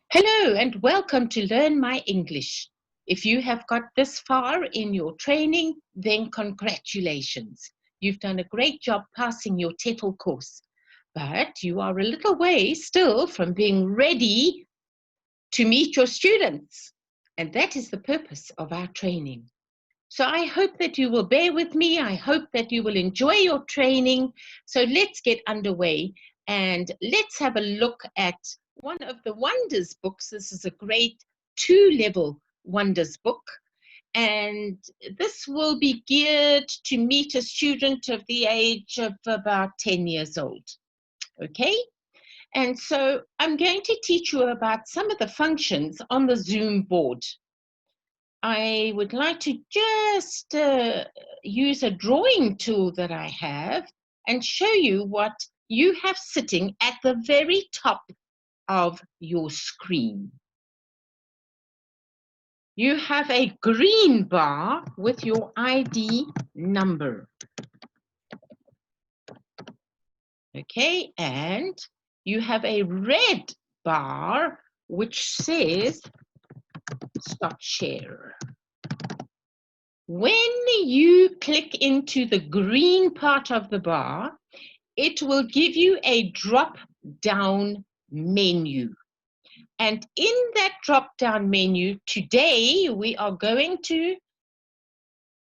Hello and welcome to Learn My English. If you have got this far in your training, then congratulations. You've done a great job passing your TETL course, but you are a little way still from being ready to meet your students. And that is the purpose of our training. So I hope that you will bear with me. I hope that you will enjoy your training. So let's get underway and let's have a look at one of the Wonders books. This is a great 2-level Wonders book. And this will be geared to meet a student of the age of about 10 years old. Okay? And so I'm going to teach you about some of the functions on the Zoom board. I would like to just use a drawing tool that I have and show you what you have sitting at the very top of your screen. You have a green bar with your ID number. Okay, and you have a red bar which says stop share. When you click into the green part of the bar, it will give you a drop-down menu. And in that drop-down menu, today we are going to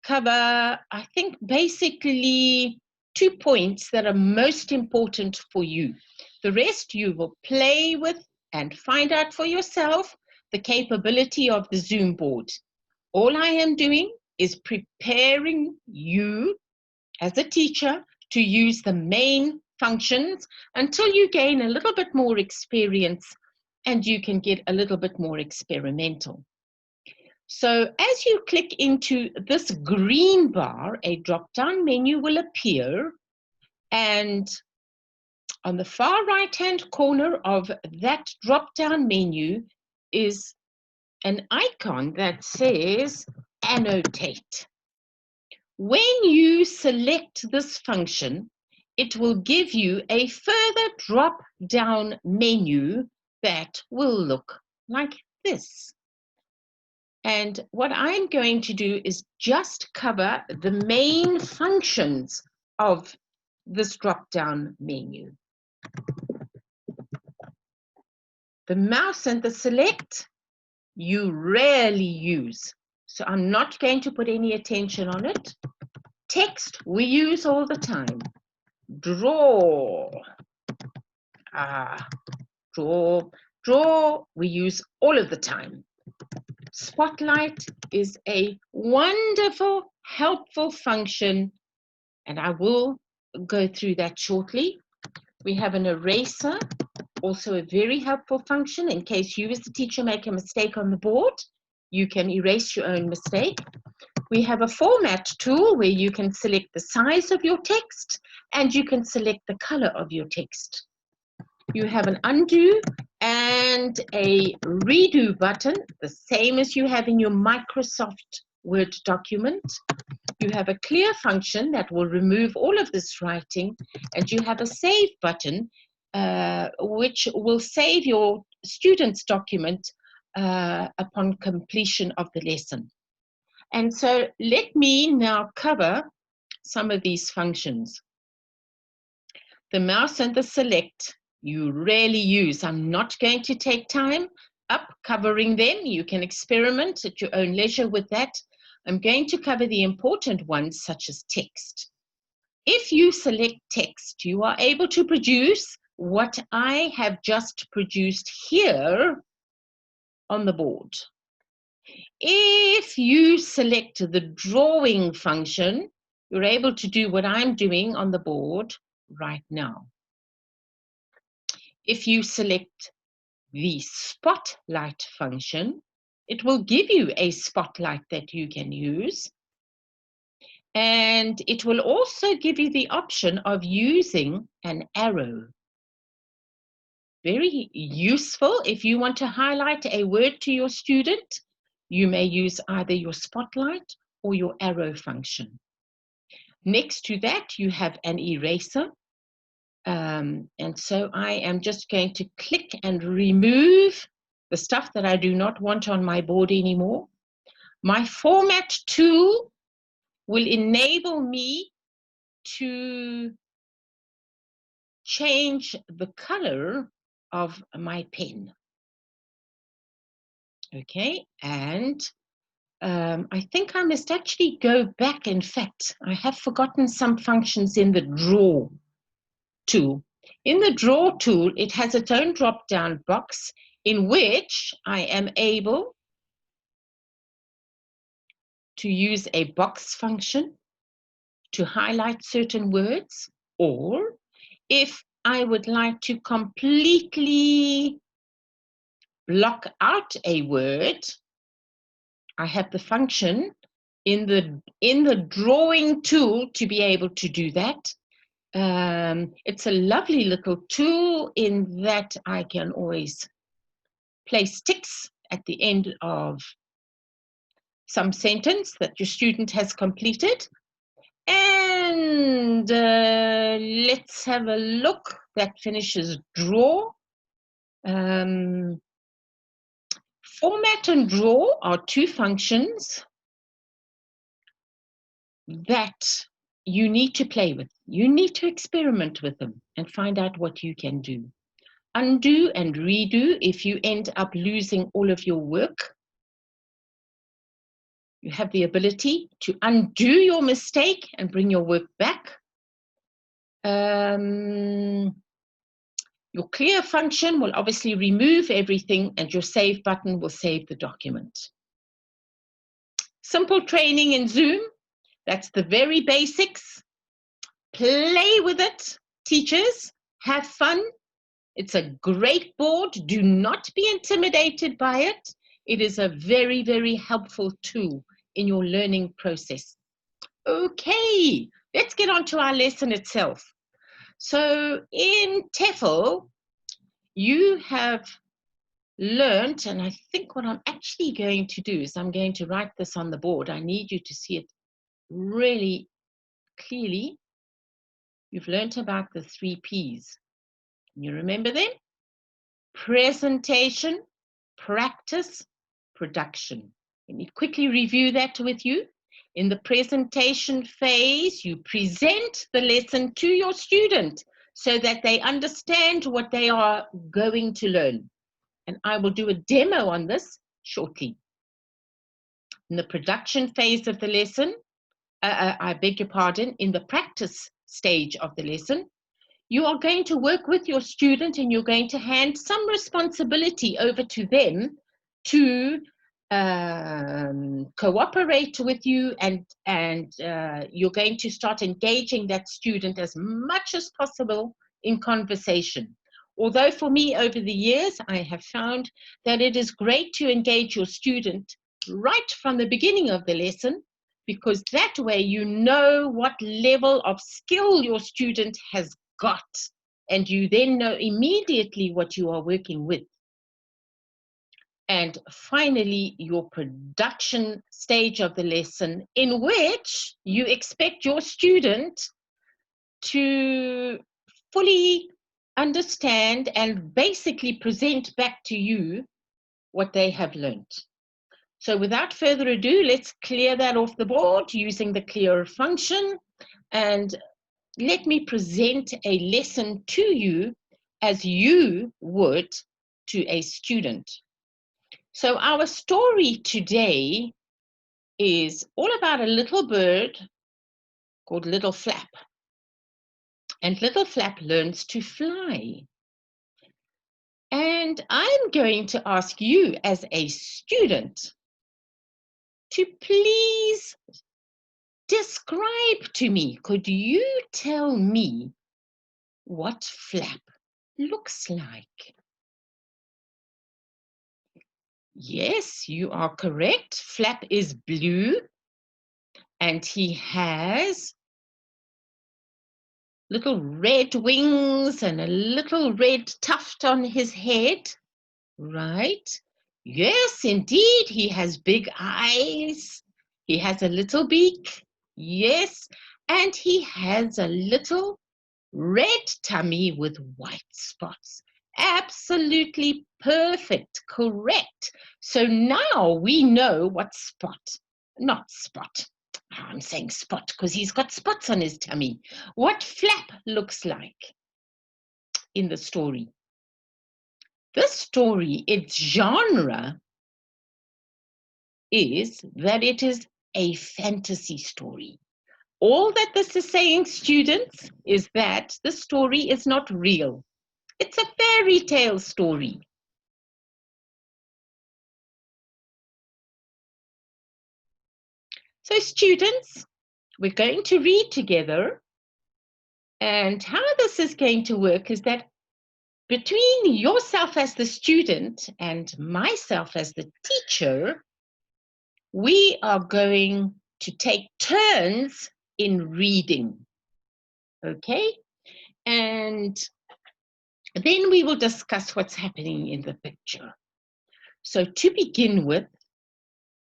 cover, I think, basically 2 points that are most important for you. The rest you will play with and find out for yourself the capability of the Zoom board. All I am doing is preparing you as a teacher to use the main functions until you gain a little bit more experience and you can get a little bit more experimental. So as you click into this green bar, a drop-down menu will appear, and on the far right-hand corner of that drop-down menu is an icon that says Annotate. When you select this function, it will give you a further drop-down menu that will look like this. And what I'm going to do is just cover the main functions of this drop-down menu. The mouse and the select, you rarely use. So I'm not going to put any attention on it. Text, we use all the time. Draw. Draw, we use all of the time. Spotlight is a wonderful, helpful function, and I will go through that shortly. We have an eraser, also a very helpful function in case you as the teacher make a mistake on the board. You can erase your own mistake. We have a format tool where you can select the size of your text and you can select the color of your text. You have an undo and a redo button, the same as you have in your Microsoft Word document. You have a clear function that will remove all of this writing, and you have a save button which will save your student's document upon completion of the lesson. And so let me now cover some of these functions. The mouse and the select, you rarely use. I'm not going to take time up covering them. You can experiment at your own leisure with that. I'm going to cover the important ones such as text. If you select text, you are able to produce what I have just produced here on the board. If you select the drawing function, you're able to do what I'm doing on the board right now. If you select the spotlight function, it will give you a spotlight that you can use. And it will also give you the option of using an arrow. Very useful if you want to highlight a word to your student. You may use either your spotlight or your arrow function. Next to that, you have an eraser. And so I am just going to click and remove the stuff that I do not want on my board anymore. My format tool will enable me to change the color of my pen. Okay, and I think I must actually go back. In fact, I have forgotten some functions in the draw tool. In the draw tool, it has its own drop-down box in which I am able to use a box function to highlight certain words, or if I would like to completely block out a word, I have the function in the drawing tool to be able to do that. It's a lovely little tool in that I can always place ticks at the end of some sentence that your student has completed. And let's have a look. That finishes draw. Format and draw are two functions that you need to play with. You need to experiment with them and find out what you can do. Undo and redo if you end up losing all of your work. You have the ability to undo your mistake and bring your work back. Your clear function will obviously remove everything, and your save button will save the document. Simple training in Zoom, that's the very basics. Play with it, teachers, have fun. It's a great board. Do not be intimidated by it. It is a very, very helpful tool in your learning process. Okay, let's get on to our lesson itself. So in TEFL, you have learned, and I think what I'm actually going to do is I'm going to write this on the board. I need you to see it really clearly. You've learned about the 3 Ps. Can you remember them? Presentation, practice, production. Let me quickly review that with you. In the presentation phase, you present the lesson to your student so that they understand what they are going to learn. And I will do a demo on this shortly. In the production phase of the lesson, I beg your pardon, in the practice stage of the lesson, you are going to work with your student and you're going to hand some responsibility over to them to cooperate with you, and you're going to start engaging that student as much as possible in conversation. Although for me over the years, I have found that it is great to engage your student right from the beginning of the lesson, because that way you know what level of skill your student has got, and you then know immediately what you are working with. And finally, your production stage of the lesson, in which you expect your student to fully understand and basically present back to you what they have learned. So without further ado, let's clear that off the board using the clear function, and let me present a lesson to you as you would to a student. So our story today is all about a little bird called Little Flap. And Little Flap learns to fly. And I'm going to ask you as a student to please describe to me, could you tell me what Flap looks like? Yes, you are correct. Flap is blue and he has little red wings and a little red tuft on his head, right? Yes, indeed, he has big eyes. He has a little beak, yes, and he has a little red tummy with white spots. Absolutely perfect. Correct. So now we know what not Spot. I'm saying Spot because he's got spots on his tummy. What Flap looks like in the story. This story, its genre is that it is a fantasy story. All that this is saying, students, is that the story is not real. It's a fairy tale story. So students, we're going to read together, and how this is going to work is that between yourself as the student and myself as the teacher, we are going to take turns in reading, okay? And then we will discuss what's happening in the picture. So to begin with,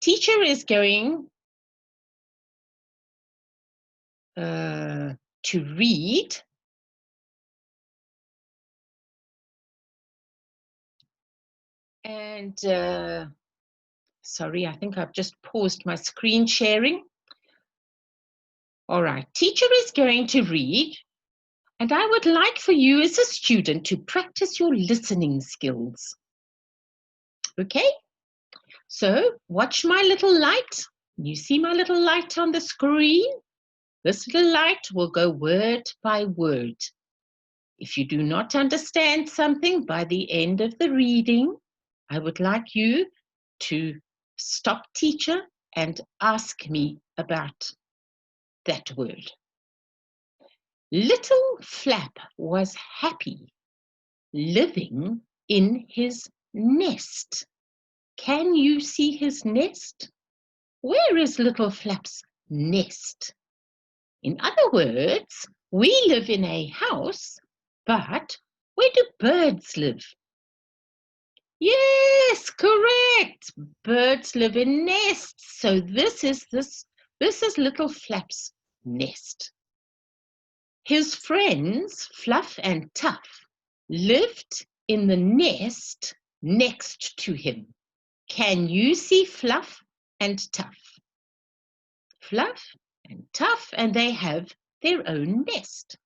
teacher is going to read and sorry, I think I've just paused my screen sharing. All right, teacher is going to read, and I would like for you as a student to practice your listening skills. Okay, so watch my little light. You see my little light on the screen? This little light will go word by word. If you do not understand something by the end of the reading, I would like you to stop teacher and ask me about that word. Little Flap was happy living in his nest. Can you see his nest? Where is Little Flap's nest? In other words, we live in a house, but where do birds live? Yes, correct. Birds live in nests. So this is Little Flap's nest. His friends, Fluff and Tuff, lived in the nest next to him. Can you see Fluff and Tuff? Fluff and Tuff, and they have their own nest.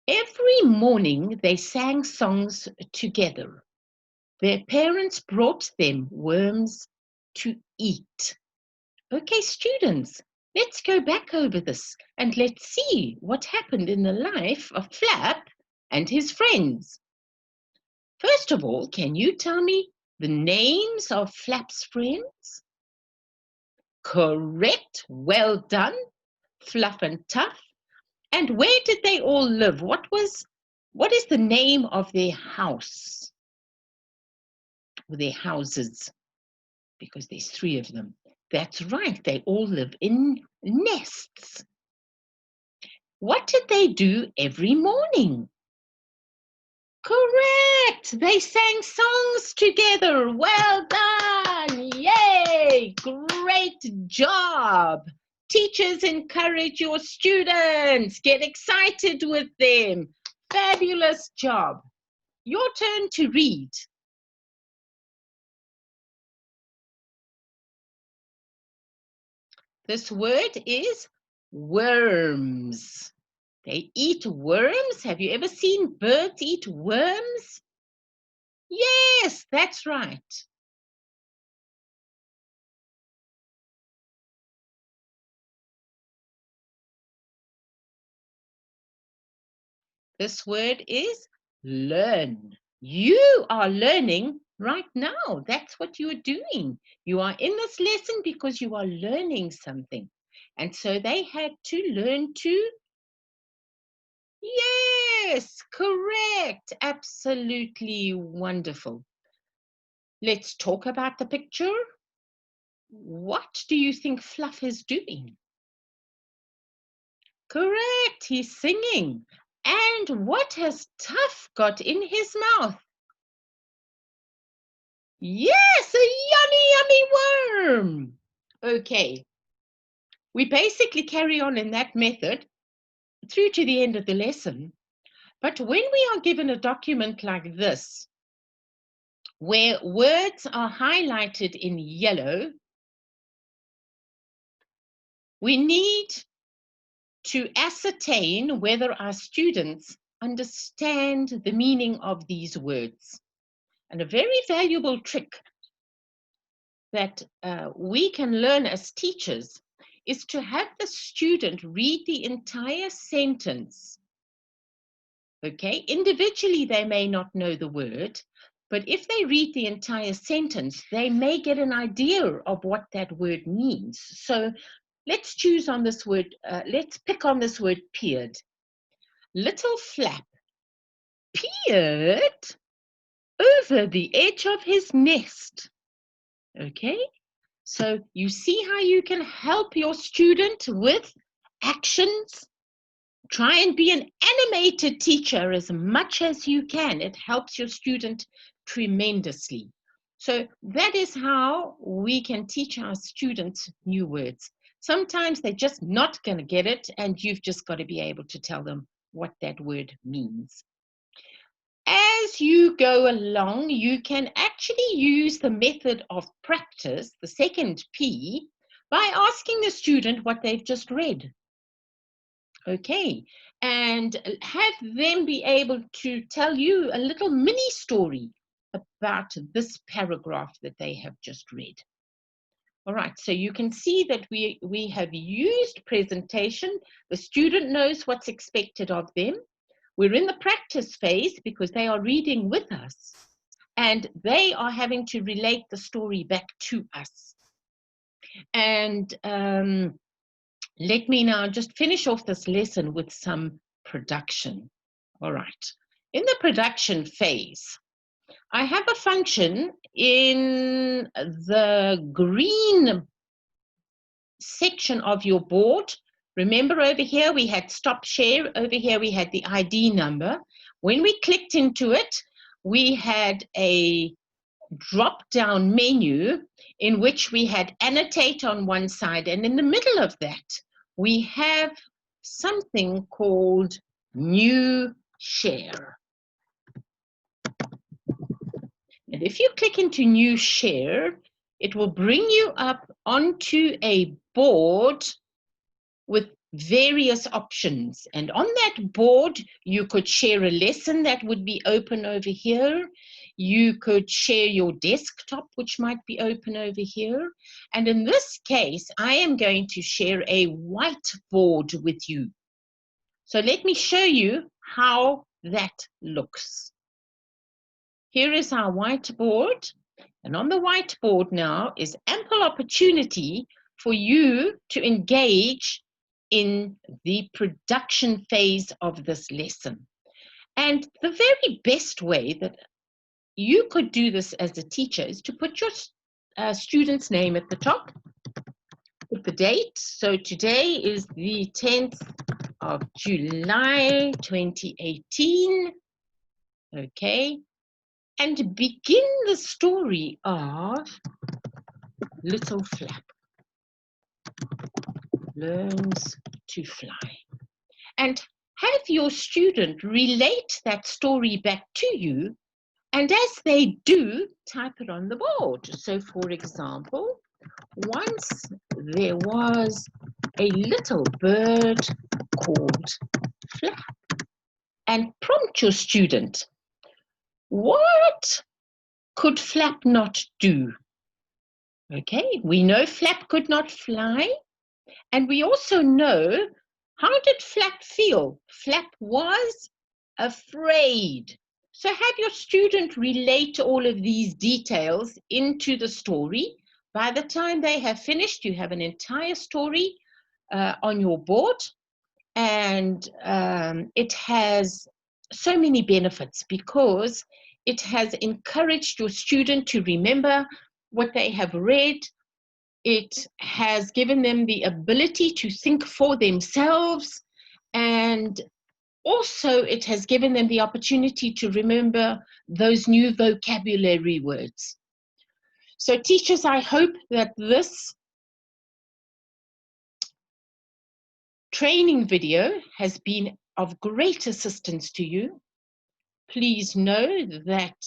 Every morning they sang songs together. Their parents brought them worms to eat. Okay, students, let's go back over this and let's see what happened in the life of Flap and his friends. First of all, can you tell me the names of Flap's friends? Correct, well done, Fluff and Tuff. And where did they all live? What is the name of their house? Or their houses, because there's 3 of them. That's right, they all live in nests. What did they do every morning? Correct, they sang songs together. Well done, yay, great job. Teachers, encourage your students, get excited with them. Fabulous job. Your turn to read. This word is worms. They eat worms. Have you ever seen birds eat worms? Yes, that's right. This word is learn. You are learning right now. That's what you are doing. You are in this lesson because you are learning something. And so they had to learn to. Yes, correct. Absolutely wonderful. Let's talk about the picture. What do you think Fluff is doing? Correct, he's singing. And what has Tuff got in his mouth? Yes, a yummy, yummy worm. Okay, we basically carry on in that method through to the end of the lesson. But when we are given a document like this, where words are highlighted in yellow, we need to ascertain whether our students understand the meaning of these words. And a very valuable trick that we can learn as teachers is to have the student read the entire sentence. Okay, individually they may not know the word, but if they read the entire sentence, they may get an idea of what that word means. So let's choose on this word, let's pick on this word peered. Little Flap peered over the edge of his nest. Okay, so you see how you can help your student with actions. Try and be an animated teacher as much as you can. It helps your student tremendously. So that is how we can teach our students new words. Sometimes they're just not going to get it, and you've just got to be able to tell them what that word means. As you go along, you can actually use the method of practice, the second P, by asking the student what they've just read. Okay, and have them be able to tell you a little mini story about this paragraph that they have just read. All right, so you can see that we have used presentation. The student knows what's expected of them. We're in the practice phase because they are reading with us and they are having to relate the story back to us. And let me now just finish off this lesson with some production. All right. In the production phase, I have a function in the green section of your board. Remember, over here we had stop share, over here we had the ID number. When we clicked into it, we had a drop-down menu in which we had annotate on one side, and in the middle of that we have something called new share. And if you click into new share, it will bring you up onto a board with various options. And on that board, you could share a lesson that would be open over here. You could share your desktop, which might be open over here. And in this case, I am going to share a whiteboard with you. So let me show you how that looks. Here is our whiteboard. And on the whiteboard now is ample opportunity for you to engage in the production phase of this lesson. And the very best way that you could do this as a teacher is to put your student's name at the top, put the date. So today is the 10th of July 2018. Okay. And begin the story of Little Flap learns to fly. And have your student relate that story back to you, and as they do, type it on the board. So for example, once there was a little bird called Flap, and prompt your student, what could Flap not do? Okay, we know Flap could not fly, and we also know, how did Flap feel? Flap was afraid. So have your student relate all of these details into the story. By the time they have finished, you have an entire story on your board, and it has so many benefits because it has encouraged your student to remember what they have read. It has given them the ability to think for themselves, and also it has given them the opportunity to remember those new vocabulary words. So teachers, I hope that this training video has been of great assistance to you, please know that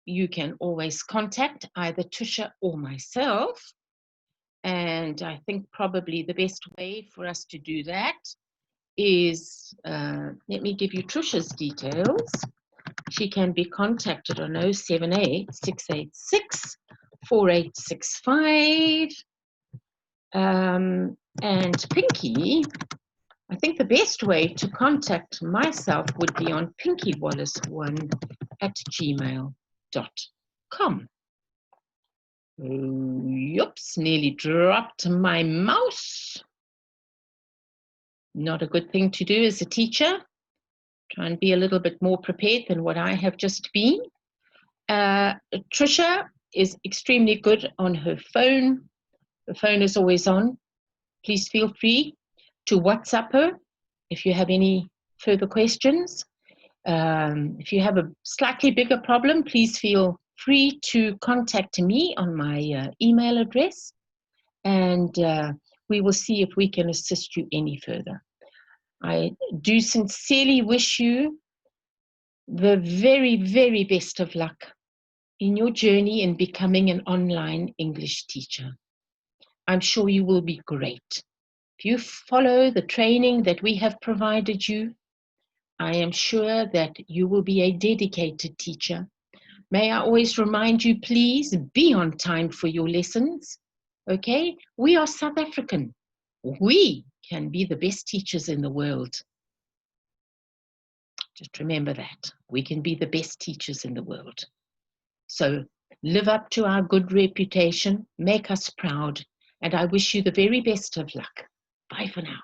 you can always contact either Trisha or myself. And I think probably the best way for us to do that is, let me give you Trisha's details. She can be contacted on 078 686 4865. And Pinky, I think the best way to contact myself would be on pinkywallace1@gmail.com. Oops, nearly dropped my mouse. Not a good thing to do as a teacher. Try and be a little bit more prepared than what I have just been. Trisha is extremely good on her phone. The phone is always on. Please feel free to WhatsApp her if you have any further questions. If you have a slightly bigger problem, please feel free to contact me on my email address, and we will see if we can assist you any further. I do sincerely wish you the very, very best of luck in your journey in becoming an online English teacher. I'm sure you will be great. If you follow the training that we have provided you, I am sure that you will be a dedicated teacher. May I always remind you, please be on time for your lessons. Okay? We are South African. We can be the best teachers in the world. Just remember that. We can be the best teachers in the world. So live up to our good reputation, make us proud, and I wish you the very best of luck. Bye for now.